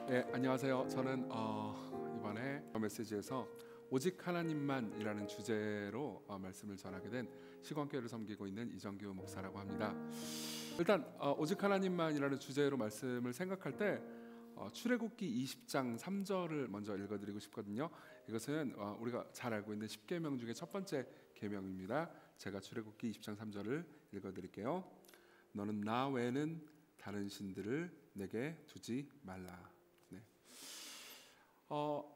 네, 안녕하세요. 저는 이번에 메시지에서 오직 하나님만이라는 주제로 말씀을 전하게 된 시광교회를 섬기고 있는 이정규 목사라고 합니다. 일단 오직 하나님만이라는 주제로 말씀을 생각할 때 출애굽기 20장 3절을 먼저 읽어드리고 싶거든요. 이것은 우리가 잘 알고 있는 10계명 중에 첫 번째 계명입니다. 제가 출애굽기 20장 3절을 읽어드릴게요. 너는 나 외에는 다른 신들을 내게 두지 말라.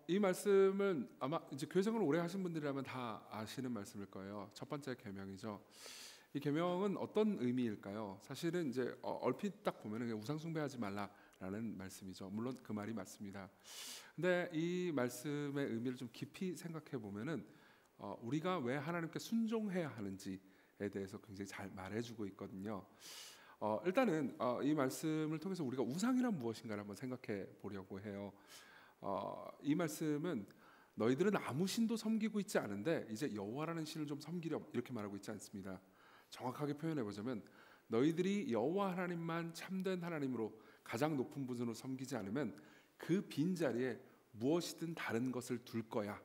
이 말씀은 아마 이제 교회 생활을 오래 하신 분들이라면 다 아시는 말씀일 거예요. 첫 번째 계명이죠. 이 계명은 어떤 의미일까요? 사실은 이제 얼핏 딱 보면은 우상 숭배하지 말라라는 말씀이죠. 물론 그 말이 맞습니다. 근데 이 말씀의 의미를 좀 깊이 생각해 보면은 우리가 왜 하나님께 순종해야 하는지에 대해서 굉장히 잘 말해주고 있거든요. 일단은 이 말씀을 통해서 우리가 우상이란 무엇인가를 한번 생각해 보려고 해요. 이 말씀은 너희들은 아무 신도 섬기고 있지 않은데 이제 여호와라는 신을 좀 섬기렴 이렇게 말하고 있지 않습니다. 정확하게 표현해 보자면 너희들이 여호와 하나님만 참된 하나님으로 가장 높은 분으로 섬기지 않으면 그 빈 자리에 무엇이든 다른 것을 둘 거야.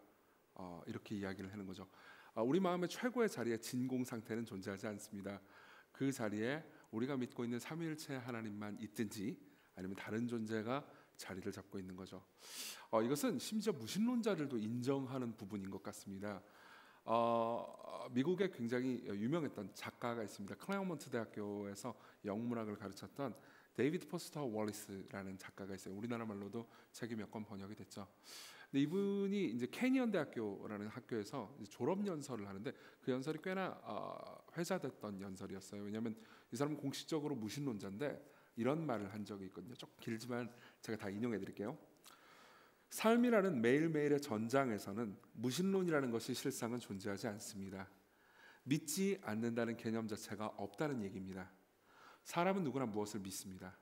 이렇게 이야기를 하는 거죠. 우리 마음의 최고의 자리에 진공 상태는 존재하지 않습니다. 그 자리에 우리가 믿고 있는 삼위일체 하나님만 있든지 아니면 다른 존재가 자리를 잡고 있는 거죠. 이것은 심지어 무신론자들도 인정하는 부분인 것 같습니다. 미국에 굉장히 유명했던 작가가 있습니다. 클레어몬트 대학교에서 영문학을 가르쳤던 데이비드 포스터 월리스라는 작가가 있어요. 우리나라 말로도 책이 몇 권 번역이 됐죠. 근데 이분이 이제 캐니언 대학교라는 학교에서 졸업 연설을 하는데 그 연설이 꽤나 회자됐던 연설이었어요. 왜냐하면 이 사람은 공식적으로 무신론자인데 이런 말을 한 적이 있거든요. 조금 길지만 제가 다 인용해 드릴게요. 삶이라는 매일매일의 전장에서는 무신론이라는 것이 실상은 존재하지 않습니다. 믿지 않는다는 개념 자체가 없다는 얘기입니다. 사람은 누구나 무엇을 믿습니다.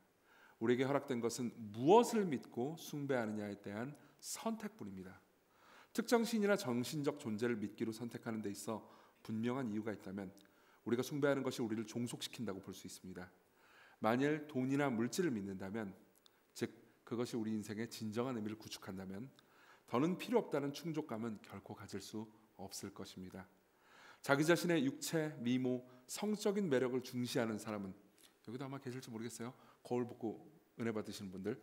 우리에게 허락된 것은 무엇을 믿고 숭배하느냐에 대한 선택뿐입니다. 특정 신이나 정신적 존재를 믿기로 선택하는 데 있어 분명한 이유가 있다면 우리가 숭배하는 것이 우리를 종속시킨다고 볼 수 있습니다. 만일 돈이나 물질을 믿는다면, 즉 그것이 우리 인생의 진정한 의미를 구축한다면 더는 필요 없다는 충족감은 결코 가질 수 없을 것입니다. 자기 자신의 육체, 미모, 성적인 매력을 중시하는 사람은 여기도 아마 계실지 모르겠어요. 거울 보고 은혜 받으시는 분들,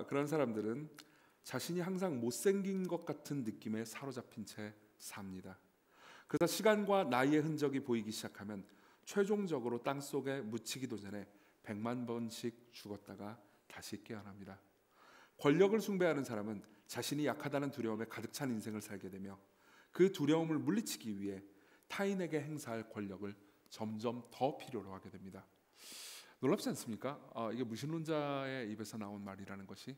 그런 사람들은 자신이 항상 못생긴 것 같은 느낌에 사로잡힌 채 삽니다. 그래서 시간과 나이의 흔적이 보이기 시작하면 최종적으로 땅속에 묻히기도 전에 100만 번씩 죽었다가 다시 깨어납니다. 권력을 숭배하는 사람은 자신이 약하다는 두려움에 가득 찬 인생을 살게 되며 그 두려움을 물리치기 위해 타인에게 행사할 권력을 점점 더 필요로 하게 됩니다. 놀랍지 않습니까? 이게 무신론자의 입에서 나온 말이라는 것이.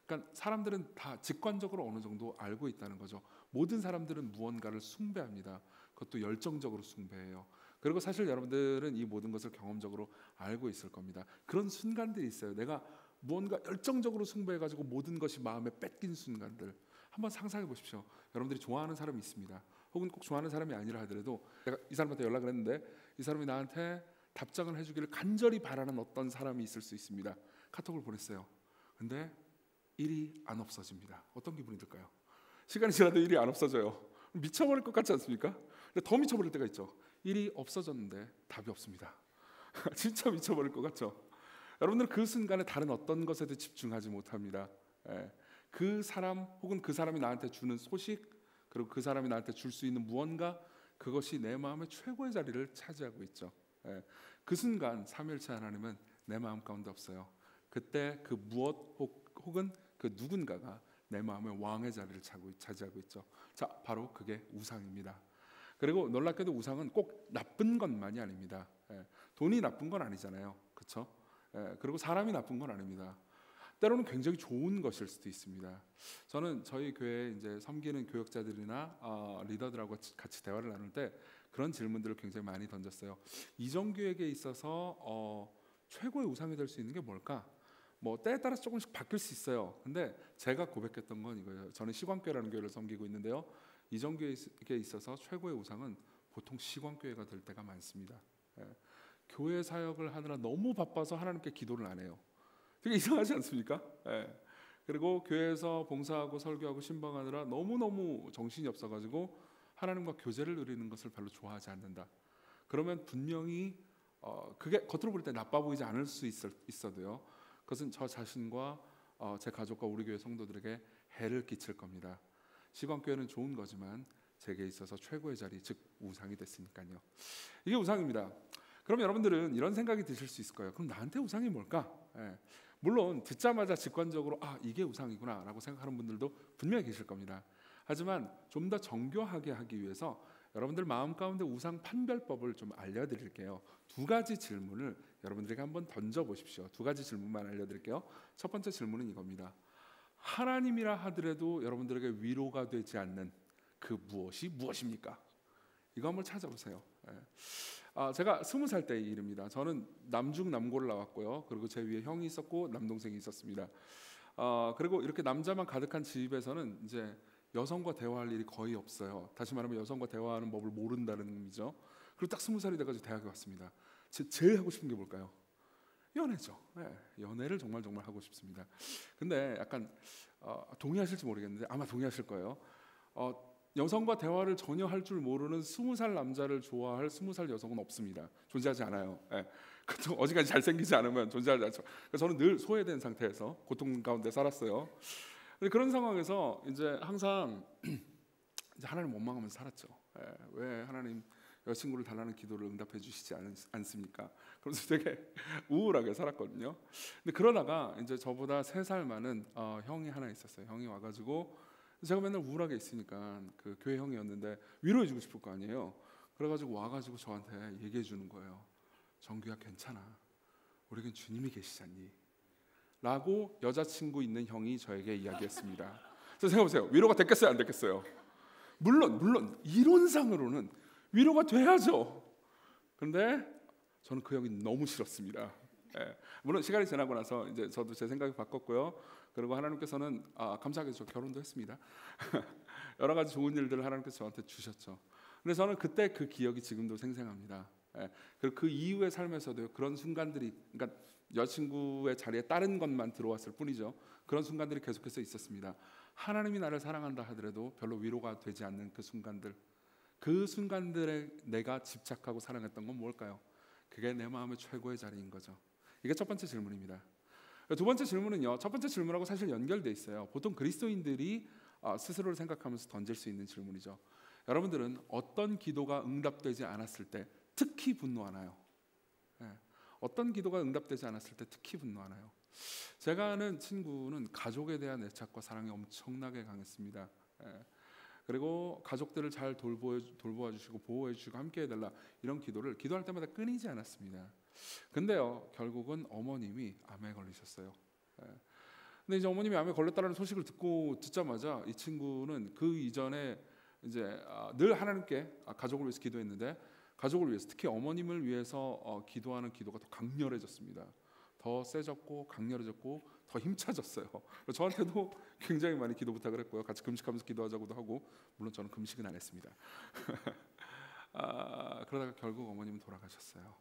그러니까 사람들은 다 직관적으로 어느 정도 알고 있다는 거죠. 모든 사람들은 무언가를 숭배합니다. 그것도 열정적으로 숭배해요. 그리고 사실 여러분들은 이 모든 것을 경험적으로 알고 있을 겁니다. 그런 순간들이 있어요. 내가 무언가 열정적으로 숭배해가지고 모든 것이 마음에 뺏긴 순간들. 한번 상상해 보십시오. 여러분들이 좋아하는 사람이 있습니다. 혹은 꼭 좋아하는 사람이 아니라 하더라도 내가 이 사람한테 연락을 했는데 이 사람이 나한테 답장을 해주기를 간절히 바라는 어떤 사람이 있을 수 있습니다. 카톡을 보냈어요. 근데 일이 안 없어집니다. 어떤 기분이 들까요? 시간이 지나도 일이 안 없어져요. 미쳐버릴 것 같지 않습니까? 근데 더 미쳐버릴 때가 있죠. 일이 없어졌는데 답이 없습니다. 진짜 미쳐버릴 것 같죠? 여러분들은 그 순간에 다른 어떤 것에도 집중하지 못합니다. 그 사람 혹은 그 사람이 나한테 주는 소식, 그리고 그 사람이 나한테 줄 수 있는 무언가, 그것이 내 마음의 최고의 자리를 차지하고 있죠. 그 순간 삼위일체 하나님은 내 마음 가운데 없어요. 그때 그 무엇 혹은 그 누군가가 내 마음의 왕의 자리를 차지하고 있죠. 자, 바로 그게 우상입니다. 그리고 놀랍게도 우상은 꼭 나쁜 것만이 아닙니다. 돈이 나쁜 건 아니잖아요, 그렇죠? 그리고 사람이 나쁜 건 아닙니다. 때로는 굉장히 좋은 것일 수도 있습니다. 저는 저희 교회에 이제 섬기는 교역자들이나 리더들하고 같이 대화를 나눌 때 그런 질문들을 굉장히 많이 던졌어요. 이정규에게 있어서 최고의 우상이 될 수 있는 게 뭘까? 뭐 때에 따라서 조금씩 바뀔 수 있어요. 근데 제가 고백했던 건 이거예요. 저는 시광교회라는 교회를 섬기고 있는데요. 이정교회에 있어서 최고의 우상은 보통 시광교회가 될 때가 많습니다. 교회 사역을 하느라 너무 바빠서 하나님께 기도를 안 해요. 되게 이상하지 않습니까? 예. 그리고 교회에서 봉사하고 설교하고 신방하느라 너무너무 정신이 없어가지고 하나님과 교제를 누리는 것을 별로 좋아하지 않는다. 그러면 분명히 그게 겉으로 볼 때 나빠 보이지 않을 수 있어도요, 그것은 저 자신과 제 가족과 우리 교회 성도들에게 해를 끼칠 겁니다. 시광교회는 좋은 거지만 제게 있어서 최고의 자리, 즉 우상이 됐으니까요. 이게 우상입니다. 그럼 여러분들은 이런 생각이 드실 수 있을 거예요. 그럼 나한테 우상이 뭘까? 예. 물론 듣자마자 직관적으로 이게 우상이구나 라고 생각하는 분들도 분명히 계실 겁니다. 하지만 좀 더 정교하게 하기 위해서 여러분들 마음 가운데 우상 판별법을 좀 알려드릴게요. 두 가지 질문을 여러분들에게 한번 던져보십시오. 두 가지 질문만 알려드릴게요. 첫 번째 질문은 이겁니다. 하나님이라 하더라도 여러분들에게 위로가 되지 않는 그 무엇이 무엇입니까? 이거 한번 찾아보세요. 제가 20살 때의 일입니다. 저는 남중 남고를 나왔고요. 그리고 제 위에 형이 있었고 남동생이 있었습니다. 그리고 이렇게 남자만 가득한 집에서는 이제 여성과 대화할 일이 거의 없어요. 다시 말하면 여성과 대화하는 법을 모른다는 의미죠. 그리고 딱 20살이 돼가지고 대학에 왔습니다. 제일 하고 싶은 게 뭘까요? 연애죠. 연애를 정말 하고 싶습니다. 근데 약간 동의하실지 모르겠는데 아마 동의하실 거예요. 여성과 대화를 전혀 할 줄 모르는 20살 남자를 좋아할 20살 여성은 없습니다. 존재하지 않아요. 어지간히 잘생기지 않으면 존재하지 않죠. 저는 늘 소외된 상태에서 고통 가운데 살았어요. 그런 상황에서 이제 항상 이제 하나님 원망하면서 살았죠. 왜 하나님 여자친구를 달라는 기도를 응답해 주시지 않습니까? 그래서 되게 우울하게 살았거든요. 근데 그러다가 이제 저보다 3살 많은 형이 하나 있었어요. 형이 와가지고 제가 맨날 우울하게 있으니까 그 교회 형이었는데 위로해 주고 싶을 거 아니에요. 그래가지고 와가지고 저한테 얘기해 주는 거예요. 정규야 괜찮아. 우리에겐 주님이 계시잖니. 라고 여자친구 있는 형이 저에게 이야기했습니다. 그래서 생각해보세요. 위로가 됐겠어요? 안 됐겠어요? 물론 이론상으로는 위로가 돼야죠. 그런데 저는 그 형이 너무 싫었습니다. 물론 시간이 지나고 나서 이제 저도 제 생각이 바꿨고요. 그리고 하나님께서는 감사하게 저 결혼도 했습니다. 여러 가지 좋은 일들을 하나님께서 저한테 주셨죠. 근데 저는 그때 그 기억이 지금도 생생합니다. 그리고 그 이후의 삶에서도 그런 순간들이, 그러니까 여자친구의 자리에 다른 것만 들어왔을 뿐이죠. 그런 순간들이 계속해서 있었습니다. 하나님이 나를 사랑한다 하더라도 별로 위로가 되지 않는 그 순간들, 그 순간들에 내가 집착하고 사랑했던 건 뭘까요? 그게 내 마음의 최고의 자리인 거죠. 이게 첫 번째 질문입니다. 두 번째 질문은요, 첫 번째 질문하고 사실 연결돼 있어요. 보통 그리스도인들이 스스로를 생각하면서 던질 수 있는 질문이죠. 여러분들은 어떤 기도가 응답되지 않았을 때 특히 분노하나요? 어떤 기도가 응답되지 않았을 때 특히 분노하나요? 제가 아는 친구는 가족에 대한 애착과 사랑이 엄청나게 강했습니다. 그리고 가족들을 잘 돌보아 주시고 보호해 주시고 함께 해달라, 이런 기도를 기도할 때마다 끊이지 않았습니다. 근데요, 결국은 어머님이 암에 걸리셨어요. 근데 이제 어머님이 암에 걸렸다는 소식을 듣자마자 이 친구는 그 이전에 이제 늘 하나님께 가족을 위해서 기도했는데, 가족을 위해서, 특히 어머님을 위해서 기도하는 기도가 더 강렬해졌습니다. 더 세졌고 강렬해졌고 더 힘차졌어요. 저한테도 굉장히 많이 기도 부탁을 했고요. 같이 금식하면서 기도하자고도 하고, 물론 저는 금식은 안 했습니다. 그러다가 결국 어머님은 돌아가셨어요.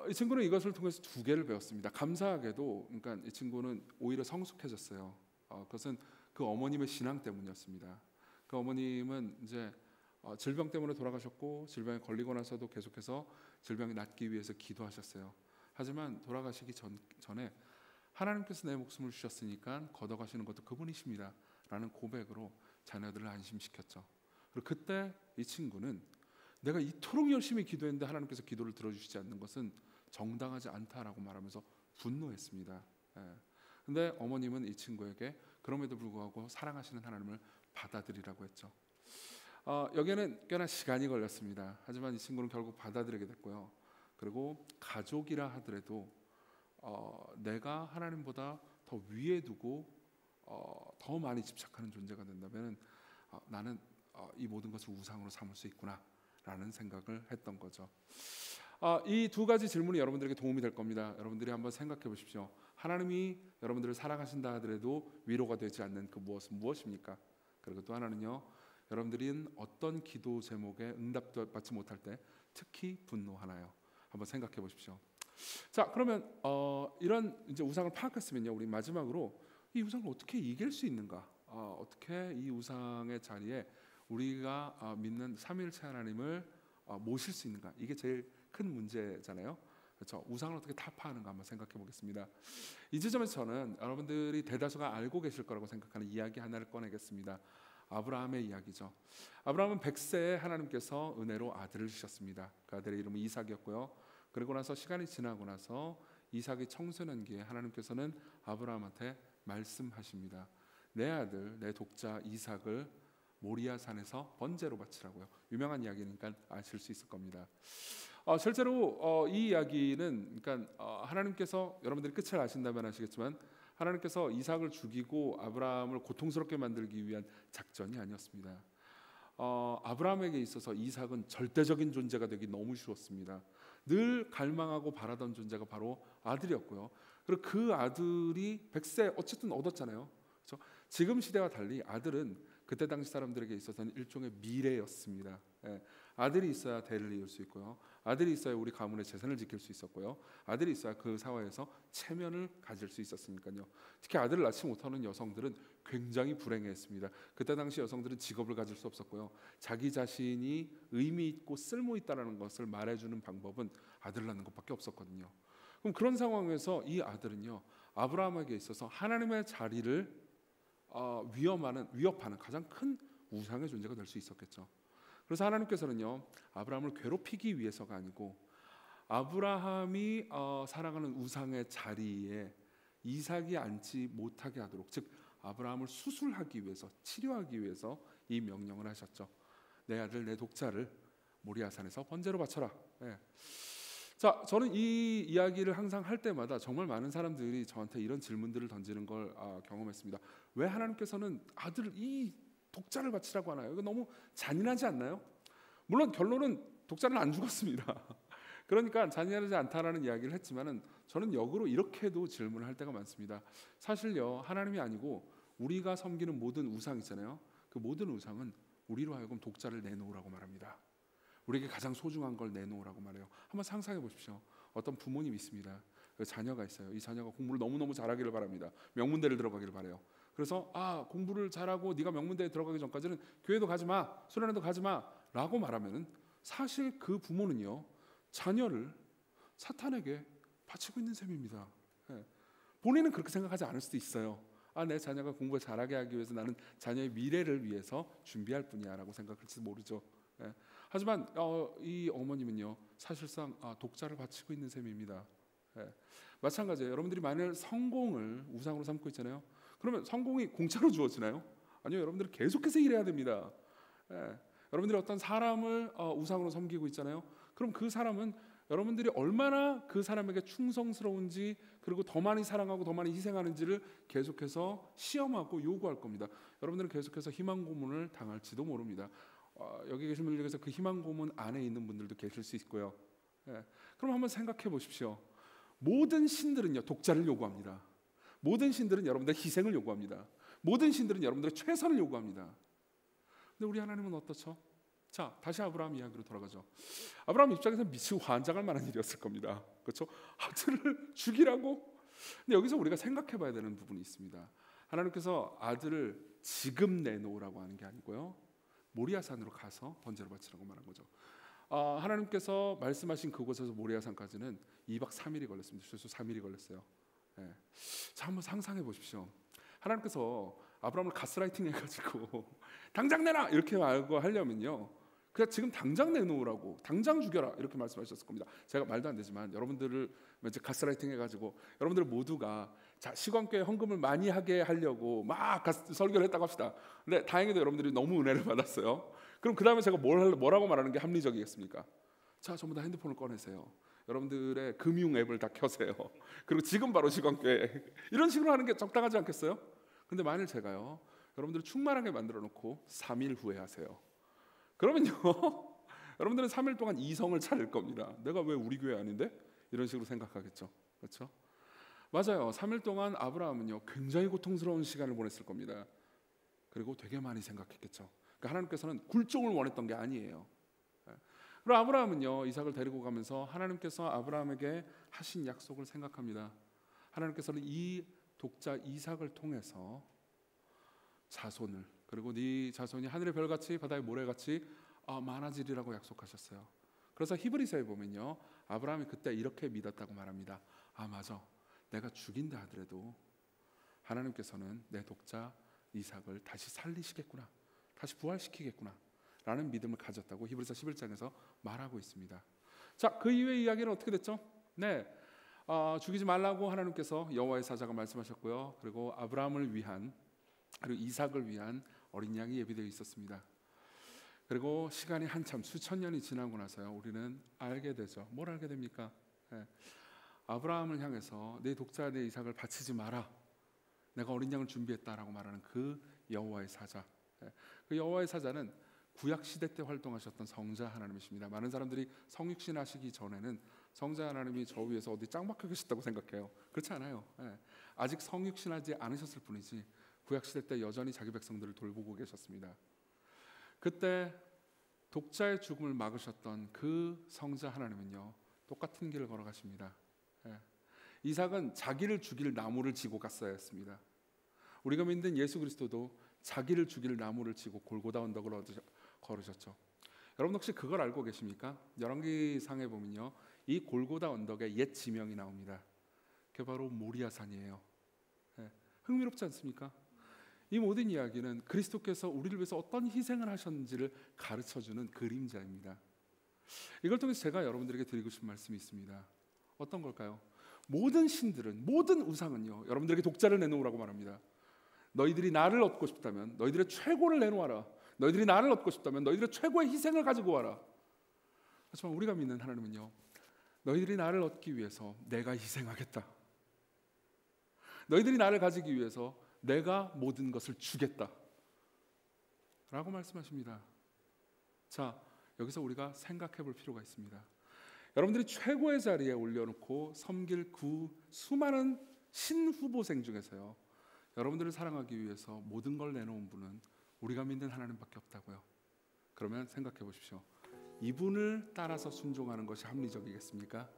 이 친구는 이것을 통해서 2개를 배웠습니다. 감사하게도, 그러니까 이 친구는 오히려 성숙해졌어요. 그것은 그 어머님의 신앙 때문이었습니다. 그 어머님은 이제 질병 때문에 돌아가셨고, 질병에 걸리고 나서도 계속해서 질병이 낫기 위해서 기도하셨어요. 하지만 돌아가시기 전에 하나님께서 내 목숨을 주셨으니까 걷어가시는 것도 그분이십니다 라는 고백으로 자녀들을 안심시켰죠. 그리고 그때 이 친구는 내가 이토록 열심히 기도했는데 하나님께서 기도를 들어주시지 않는 것은 정당하지 않다라고 말하면서 분노했습니다. 근데 어머님은 이 친구에게 그럼에도 불구하고 사랑하시는 하나님을 받아들이라고 했죠. 여기에는 꽤나 시간이 걸렸습니다. 하지만 이 친구는 결국 받아들이게 됐고요. 그리고 가족이라 하더라도 내가 하나님보다 더 위에 두고 더 많이 집착하는 존재가 된다면 나는 이 모든 것을 우상으로 삼을 수 있구나라는 생각을 했던 거죠. 이 2가지 질문이 여러분들에게 도움이 될 겁니다. 여러분들이 한번 생각해 보십시오. 하나님이 여러분들을 사랑하신다 하더라도 위로가 되지 않는 그 무엇은 무엇입니까? 그리고 또 하나는요, 여러분들은 어떤 기도 제목에 응답받지 못할 때 특히 분노하나요? 한번 생각해 보십시오. 자, 그러면 이런 이제 우상을 파악했으면요, 우리 마지막으로 이 우상을 어떻게 이길 수 있는가? 어떻게 이 우상의 자리에 우리가 믿는 삼위일체 하나님을 모실 수 있는가? 이게 제일 큰 문제잖아요. 그렇죠? 우상을 어떻게 타파하는가 한번 생각해 보겠습니다. 이 지점에서 저는 여러분들이 대다수가 알고 계실 거라고 생각하는 이야기 하나를 꺼내겠습니다. 아브라함의 이야기죠. 아브라함은 100세에 하나님께서 은혜로 아들을 주셨습니다. 그 아들의 이름은 이삭이었고요. 그리고 나서 시간이 지나고 나서 이삭이 청소년기에 하나님께서는 아브라함한테 말씀하십니다. 내 아들, 내 독자 이삭을 모리아 산에서 번제로 바치라고요. 유명한 이야기니까 아실 수 있을 겁니다. 실제로 이 이야기는 그러니까 하나님께서 여러분들이 끝을 아신다면 아시겠지만 하나님께서 이삭을 죽이고 아브라함을 고통스럽게 만들기 위한 작전이 아니었습니다. 아브라함에게 있어서 이삭은 절대적인 존재가 되기 너무 쉬웠습니다. 늘 갈망하고 바라던 존재가 바로 아들이었고요. 그리고 그 아들이 100세 어쨌든 얻었잖아요. 그렇죠? 지금 시대와 달리 아들은 그때 당시 사람들에게 있어서는 일종의 미래였습니다. 아들이 있어야 대를 이을 수 있고요. 아들이 있어야 우리 가문의 재산을 지킬 수 있었고요. 아들이 있어야 그 사회에서 체면을 가질 수 있었으니까요. 특히 아들을 낳지 못하는 여성들은 굉장히 불행했습니다. 그때 당시 여성들은 직업을 가질 수 없었고요. 자기 자신이 의미 있고 쓸모 있다라는 것을 말해주는 방법은 아들을 낳는 것밖에 없었거든요. 그럼 그런 상황에서 이 아들은요, 아브라함에게 있어서 하나님의 자리를 위협하는 가장 큰 우상의 존재가 될 수 있었겠죠. 그래서 하나님께서는요, 아브라함을 괴롭히기 위해서가 아니고 아브라함이 살아가는 우상의 자리에 이삭이 앉지 못하게 하도록, 즉 아브라함을 수술하기 위해서, 치료하기 위해서 이 명령을 하셨죠. 내 아들, 내 독자를 모리아산에서 번제로 바쳐라. 자, 저는 이 이야기를 항상 할 때마다 정말 많은 사람들이 저한테 이런 질문들을 던지는 걸 경험했습니다. 왜 하나님께서는 아들을, 이 독자를 바치라고 하나요? 이거 너무 잔인하지 않나요? 물론 결론은 독자는 안 죽었습니다. 그러니까 잔인하지 않다라는 이야기를 했지만은 저는 역으로 이렇게도 질문을 할 때가 많습니다. 사실요, 하나님이 아니고 우리가 섬기는 모든 우상 있잖아요. 그 모든 우상은 우리로 하여금 독자를 내놓으라고 말합니다. 우리에게 가장 소중한 걸 내놓으라고 말해요. 한번 상상해 보십시오. 어떤 부모님이 있습니다. 그 자녀가 있어요. 이 자녀가 공부를 너무너무 잘하기를 바랍니다. 명문대를 들어가기를 바라요. 그래서 공부를 잘하고 네가 명문대에 들어가기 전까지는 교회도 가지 마, 수련회도 가지 마 라고 말하면은 사실 그 부모는요, 자녀를 사탄에게 바치고 있는 셈입니다. 본인은 그렇게 생각하지 않을 수도 있어요. 내 자녀가 공부를 잘하게 하기 위해서 나는 자녀의 미래를 위해서 준비할 뿐이야 라고 생각할지도 모르죠. 하지만 이 어머님은요, 사실상 독자를 바치고 있는 셈입니다. 마찬가지예요. 여러분들이 만일 성공을 우상으로 삼고 있잖아요. 그러면 성공이 공짜로 주어지나요? 아니요. 여러분들은 계속해서 일해야 됩니다. 여러분들이 어떤 사람을 우상으로 섬기고 있잖아요. 그럼 그 사람은 여러분들이 얼마나 그 사람에게 충성스러운지, 그리고 더 많이 사랑하고 더 많이 희생하는지를 계속해서 시험하고 요구할 겁니다. 여러분들은 계속해서 희망 고문을 당할지도 모릅니다. 여기 계신 분들 중에서 그 희망 고문 안에 있는 분들도 계실 수 있고요. 그럼 한번 생각해 보십시오. 모든 신들은요, 독자를 요구합니다. 모든 신들은 여러분들의 희생을 요구합니다. 모든 신들은 여러분들의 최선을 요구합니다. 근데 우리 하나님은 어떻죠? 자, 다시 아브라함 이야기로 돌아가죠. 아브라함 입장에서 미치고 환장할 만한 일이었을 겁니다. 그렇죠? 아들을 죽이라고? 근데 여기서 우리가 생각해 봐야 되는 부분이 있습니다. 하나님께서 아들을 지금 내놓으라고 하는 게 아니고요, 모리아산으로 가서 번제로 바치라고 말한 거죠. 하나님께서 말씀하신 그곳에서 모리아산까지는 2박 3일이 걸렸습니다. 최소 3일이 걸렸어요. 자, 한번 상상해 보십시오. 하나님께서 아브라함을 가스라이팅 해가지고 당장 내놔 이렇게 말고 하려면요, 그냥 지금 당장 내놓으라고, 당장 죽여라 이렇게 말씀하셨을 겁니다. 제가 말도 안 되지만 여러분들을 이제 가스라이팅 해가지고 여러분들 모두가 자, 시간교회 헌금을 많이 하게 하려고 막 설교를 했다고 합시다. 근데 다행히도 여러분들이 너무 은혜를 받았어요. 그럼 그 다음에 제가 뭐라고 말하는 게 합리적이겠습니까? 자, 전부 다 핸드폰을 꺼내세요. 여러분들의 금융 앱을 다 켜세요. 그리고 지금 바로 시간교회 이런 식으로 하는 게 적당하지 않겠어요? 근데 만일 제가요, 여러분들을 충만하게 만들어 놓고 3일 후에 하세요. 그러면요 여러분들은 3일 동안 이성을 차릴 겁니다. 내가 왜 우리 교회 아닌데? 이런 식으로 생각하겠죠. 그렇죠? 맞아요. 3일 동안 아브라함은요, 굉장히 고통스러운 시간을 보냈을 겁니다. 그리고 되게 많이 생각했겠죠. 그러니까 하나님께서는 굴종을 원했던 게 아니에요. 그리고 아브라함은요, 이삭을 데리고 가면서 하나님께서 아브라함에게 하신 약속을 생각합니다. 하나님께서는 이 독자 이삭을 통해서 자손을, 그리고 네 자손이 하늘의 별같이 바다의 모래같이 많아지리라고 약속하셨어요. 그래서 히브리서에 보면요, 아브라함이 그때 이렇게 믿었다고 말합니다. 맞아, 내가 죽인다 하더라도 하나님께서는 내 독자 이삭을 다시 살리시겠구나, 다시 부활시키겠구나 라는 믿음을 가졌다고 히브리서 11장에서 말하고 있습니다. 자, 그 이후의 이야기는 어떻게 됐죠? 죽이지 말라고 하나님께서 여호와의 사자가 말씀하셨고요. 그리고 아브라함을 위한, 그리고 이삭을 위한 어린 양이 예비되어 있었습니다. 그리고 시간이 한참 수천 년이 지나고 나서요, 우리는 알게 되죠. 뭘 알게 됩니까? 아브라함을 향해서 내 독자 내 이삭을 바치지 마라, 내가 어린 양을 준비했다라고 말하는 그 여호와의 사자. 그 여호와의 사자는 구약 시대 때 활동하셨던 성자 하나님이십니다. 많은 사람들이 성육신 하시기 전에는 성자 하나님이 저 위에서 어디 짱 박혀 계셨다고 생각해요. 그렇지 않아요. 아직 성육신하지 않으셨을 뿐이지 구약 시대 때 여전히 자기 백성들을 돌보고 계셨습니다. 그때 독자의 죽음을 막으셨던 그 성자 하나님은요, 똑같은 길을 걸어가십니다. 이삭은 자기를 죽일 나무를 지고 갔어야 했습니다. 우리가 믿는 예수 그리스도도 자기를 죽일 나무를 지고 골고다 언덕을 걸으셨죠. 여러분 혹시 그걸 알고 계십니까? 열왕기상에 보면요, 이 골고다 언덕에 옛 지명이 나옵니다. 그게 바로 모리아산이에요. 흥미롭지 않습니까? 이 모든 이야기는 그리스도께서 우리를 위해서 어떤 희생을 하셨는지를 가르쳐주는 그림자입니다. 이걸 통해서 제가 여러분들에게 드리고 싶은 말씀이 있습니다. 어떤 걸까요? 모든 신들은, 모든 우상은요, 여러분들에게 독자를 내놓으라고 말합니다. 너희들이 나를 얻고 싶다면 너희들의 최고를 내놓아라. 너희들이 나를 얻고 싶다면 너희들의 최고의 희생을 가지고 와라. 하지만 우리가 믿는 하나님은요, 너희들이 나를 얻기 위해서 내가 희생하겠다. 너희들이 나를 가지기 위해서 내가 모든 것을 주겠다 라고 말씀하십니다. 자, 여기서 우리가 생각해 볼 필요가 있습니다. 여러분들이 최고의 자리에 올려놓고 섬길 그 수많은 신후보생 중에서요, 여러분들을 사랑하기 위해서 모든 걸 내놓은 분은 우리가 믿는 하나님밖에 없다고요. 그러면 생각해 보십시오. 이분을 따라서 순종하는 것이 합리적이겠습니까?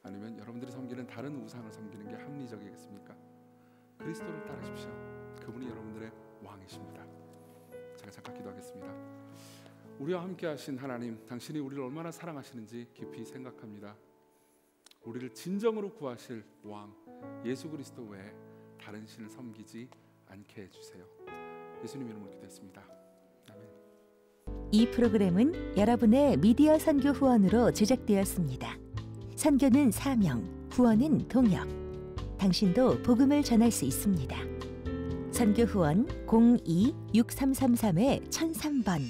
아니면 여러분들이 섬기는 다른 우상을 섬기는 게 합리적이겠습니까? 그리스도를 따르십시오. 그분이 여러분들의 왕이십니다. 제가 잠깐 기도하겠습니다. 우리와 함께 하신 하나님, 당신이 우리를 얼마나 사랑하시는지 깊이 생각합니다. 우리를 진정으로 구하실 왕 예수 그리스도 외에 다른 신을 섬기지 않게 해주세요. 예수님 이름으로 기도했습니다. 아멘. 이 프로그램은 여러분의 미디어 선교 후원으로 제작되었습니다. 선교는 사명, 후원은 동역. 당신도 복음을 전할 수 있습니다. 선교 후원 02-6333-1003번